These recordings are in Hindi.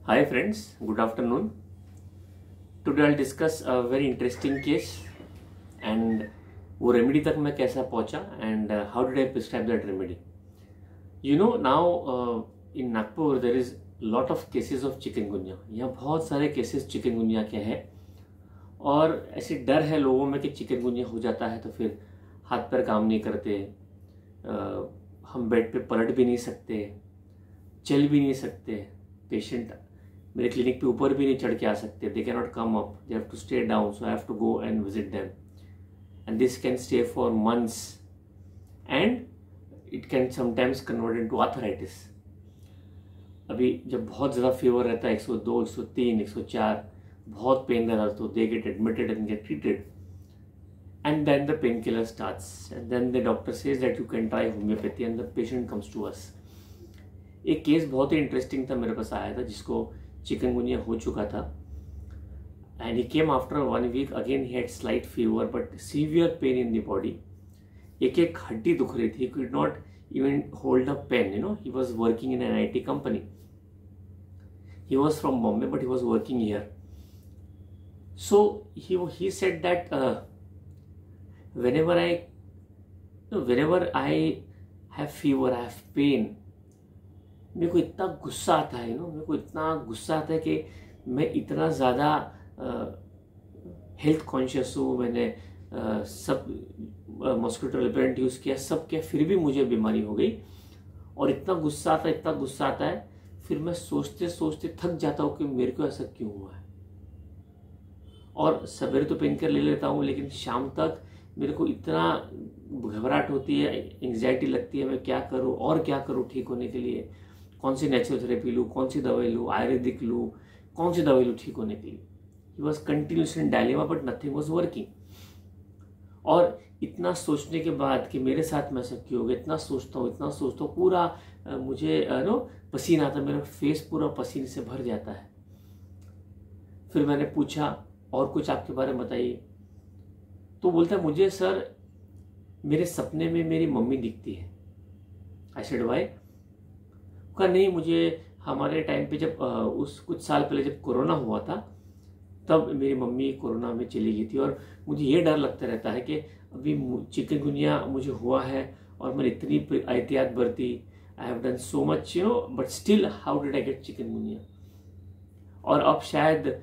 Hi friends, good afternoon. Today I'll discuss a very interesting case and वो रेमेडी तक मैं कैसा पहुंचा and how did I prescribe that remedy. You know now in Nagpur there is lot of cases of chikungunya. यहाँ बहुत सारे केसेस चिकनगुनिया के हैं और ऐसे डर है लोगों में कि चिकनगुनिया हो जाता है तो फिर हाथ पैर काम नहीं करते, हम बेड पे पलट भी नहीं सकते, चल भी नहीं सकते, पेशेंट मेरे क्लिनिक पे ऊपर भी नहीं चढ़ के आ सकते, they can not come up, they have to stay down, so I have to go and visit them and this can stay for months and it can sometimes convert into arthritis. अभी जब बहुत ज़्यादा फीवर रहता है 102, 103, 104, बहुत पेन रहता है तो they get admitted and gate treated and then the painkiller starts and then the doctor says that you can try homeopathy and the patient comes to us. एक केस बहुत ही इंटरेस्टिंग था, मेरे पास आया था जिसको चिकनगुनिया हो चुका था and he came after 1 week. Again he had slight fever but severe pain in the body. एक हड्डी दुख रही थी, he could not even hold a pen. He was working in an IT company. He was from Bombay but he was working here. So he said that whenever I have fever, I have pain, मेरे को इतना गुस्सा आता है, मेरे को इतना गुस्सा आता है कि मैं इतना ज़्यादा हेल्थ कॉन्शियस हूँ, मैंने सब मॉस्किटो रिपेलेंट यूज़ किया, सब किया, फिर भी मुझे बीमारी हो गई और इतना गुस्सा आता है, फिर मैं सोचते सोचते थक जाता हूँ कि मेरे को ऐसा क्यों हुआ है. और सवेरे तो पेन किलर ले लेता हूँ लेकिन शाम तक मेरे को इतना घबराहट होती है, एंग्जाइटी लगती है, मैं क्या करूँ और क्या करूँ ठीक होने के लिए, कौन सी नेचुरल थेरेपी लूँ, कौन सी दवाई लूँ, आयुर्वेदिक लूँ, कौन सी दवाई लूँ ठीक होने के लिए. He was continuous in dilemma but nothing was working. और इतना सोचने के बाद कि मेरे साथ में ऐसा क्यों हो गया, इतना सोचता हूँ पूरा मुझे पसीना आता है, मेरा फेस पूरा पसीने से भर जाता है. फिर मैंने पूछा और कुछ आपके बारे में बताइए. तो बोलता है मुझे सर मेरे सपने में मेरी मम्मी दिखती है. I said why? कहा नहीं, मुझे हमारे टाइम पे जब उस कुछ साल पहले जब कोरोना हुआ था तब मेरी मम्मी कोरोना में चली गई थी और मुझे ये डर लगता रहता है कि अभी चिकनगुनिया मुझे हुआ है और मैंने इतनी एहतियात बरती, I have done so much but still how did I get chikungunya. और अब शायद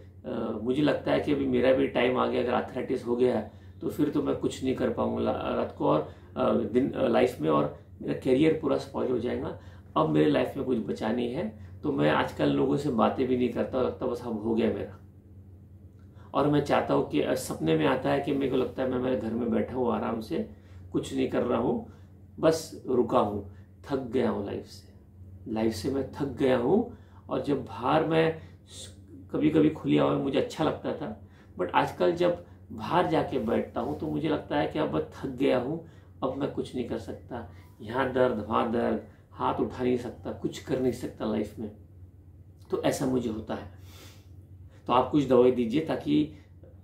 मुझे लगता है कि अभी मेरा भी टाइम आ गया, अगर आर्थराइटिस हो गया है तो फिर तो मैं कुछ नहीं कर पाऊंगा रात को और दिन लाइफ में, और मेरा करियर पूरा स्पॉइल हो जाएगा. अब मेरे लाइफ में कुछ बचा नहीं है तो मैं आजकल लोगों से बातें भी नहीं करता, लगता बस अब हो गया मेरा. और मैं चाहता हूँ कि सपने में आता है कि मेरे को लगता है मैं मेरे घर में बैठा हूँ आराम से, कुछ नहीं कर रहा हूँ, बस रुका हूँ, थक गया हूँ लाइफ से मैं थक गया हूँ. और जब बाहर मैं कभी कभी खुली हवा में मुझे अच्छा लगता था बट आजकल जब बाहर जाके बैठता हूँ तो मुझे लगता है कि अब थक गया हूँ, अब मैं कुछ नहीं कर सकता, यहाँ दर्द वहाँ दर्द, हाथ उठा नहीं सकता, कुछ कर नहीं सकता लाइफ में. तो ऐसा मुझे होता है. तो आप कुछ दवाई दीजिए ताकि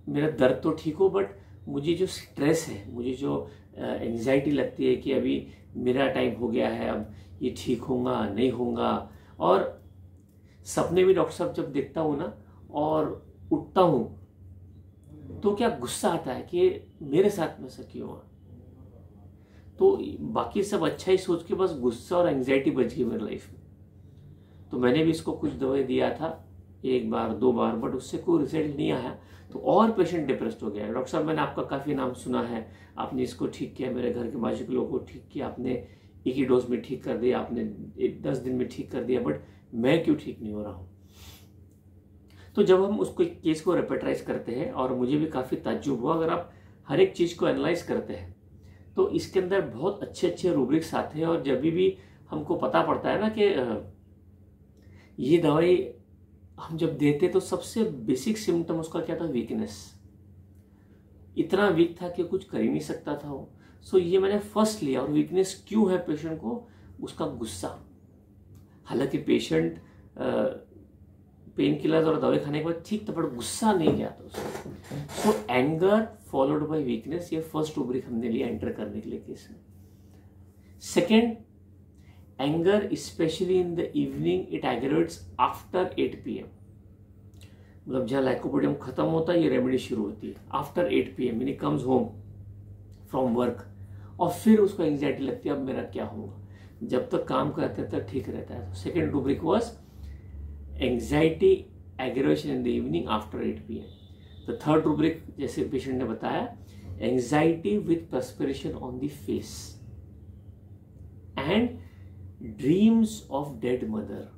मेरा दर्द तो ठीक हो बट मुझे जो स्ट्रेस है, मुझे जो एंग्जाइटी लगती है कि अभी मेरा टाइम हो गया है, अब ये ठीक होगा नहीं होगा. और सपने में डॉक्टर साहब जब देखता हूँ ना और उठता हूँ तो क्या गुस्सा आता है कि मेरे साथ में ऐसा क्यों हुआ. तो बाकी सब अच्छा ही सोच के बस गुस्सा और एंग्जाइटी बच गई मेरी लाइफ में. तो मैंने भी इसको कुछ दवाई दिया था 1 बार 2 बार बट उससे कोई रिजल्ट नहीं आया तो और पेशेंट डिप्रेस्ड हो गया. डॉक्टर साहब मैंने आपका काफ़ी नाम सुना है, आपने इसको ठीक किया, मेरे घर के बाजू के लोगों को ठीक किया, आपने एक ही डोज में ठीक कर दिया, आपने 10 दिन में ठीक कर दिया, बट मैं क्यों ठीक नहीं हो रहा हूँ. तो जब हम उसको केस को रेपेट्राइज करते हैं और मुझे भी काफ़ी ताज्जुब हुआ, अगर आप हर एक चीज़ को एनालाइज करते हैं तो इसके अंदर बहुत अच्छे रूब्रिक्स आते हैं. और जब भी हमको पता पड़ता है ना कि ये दवाई हम जब देते तो सबसे बेसिक सिम्टम उसका क्या था, वीकनेस. इतना वीक था कि कुछ कर ही नहीं सकता था वो. सो ये मैंने फर्स्ट लिया. और वीकनेस क्यों है पेशेंट को, उसका गुस्सा. हालांकि पेशेंट पेन किलर्स और दवाई खाने के बाद ठीक था बट गुस्सा नहीं गया था उसको. So anger followed by weakness, ये फर्स्ट रूब्रिक हमने लिया एंटर करने के लिए केस में. Second, anger specially in the evening it aggravates after 8 PM। मतलब जहाँ लाइकोपोडियम खत्म होता है ये रेमेडी शुरू होती है after 8 PM, meaning comes home from work, और फिर उसको एंग्जाइटी लगती है अब मेरा क्या होगा। जब तक काम करते तक ठीक रहता है। Second rubric was anxiety aggravation in the evening after 8 PM। The third rubric जैसे पेशेंट ने बताया, anxiety with perspiration on the face and dreams of dead mother.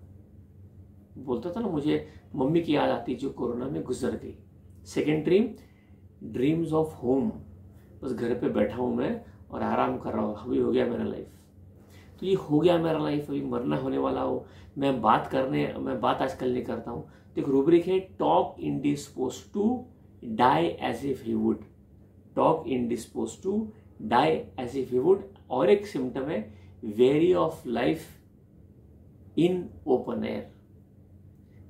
बोलता था ना मुझे मम्मी की याद आती जो कोरोना में गुजर गई। Second dream, dreams of home, बस घर पे बैठा हूं मैं और आराम कर रहा हूँ, अभी हो गया मेरा लाइफ। तो ये हो गया मेरा लाइफ, अभी मरना होने वाला हो, मैं बात आजकल नहीं करता हूँ। तो एक रूब्रिक है, talk indispose to die as if he would, talk indispose to die as if he would. और एक सिम्टम है weary of life in open air,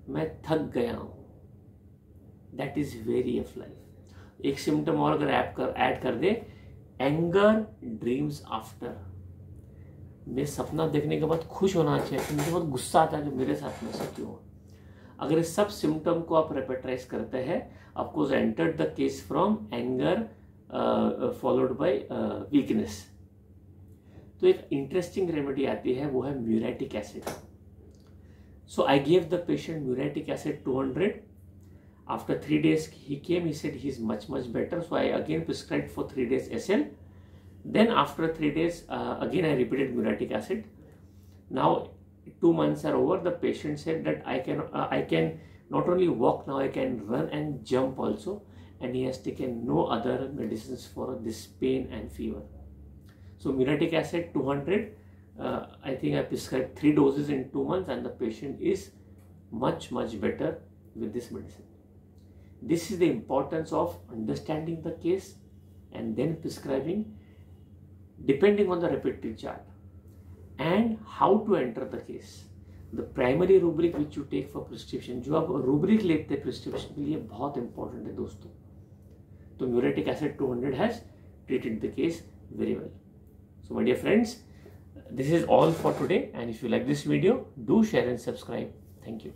मैं थक गया हूं, that is weary of life. एक सिम्टम और अगर ऐड कर दे, एंगर ड्रीम्स आफ्टर, मैं सपना देखने के बाद खुश होना चाहिए, मुझे बहुत गुस्सा आता है कि मेरे साथ में ऐसा क्यों हुआ। अगर इस सब सिम्टम को आप रेपेट्राइज करते हैं, आपको entered the case from anger followed by weakness. तो एक इंटरेस्टिंग रेमेडी आती है, वो है muriatic acid. So I gave the patient muriatic acid 200. After 3 days he came, he said he is much better. So I again prescribed for 3 days SL. Then after 3 days again I repeated muriatic acid. Now 2 months are over. The patient said that I can not only walk now, I can run and jump also, and he has taken no other medicines for this pain and fever. So muriatic acid 200. I think I prescribed 3 doses in 2 months and the patient is much better with this medicine. This is the importance of understanding the case and then prescribing depending on the repertory chart and how to enter the case. The primary rubric which you take for prescription, जो आप rubric लेते हैं prescription के लिए, बहुत important है दोस्तों। तो muriatic acid 200 has treated the case very well. So my dear friends, this is all for today, and if you like this video, do share and subscribe. Thank you.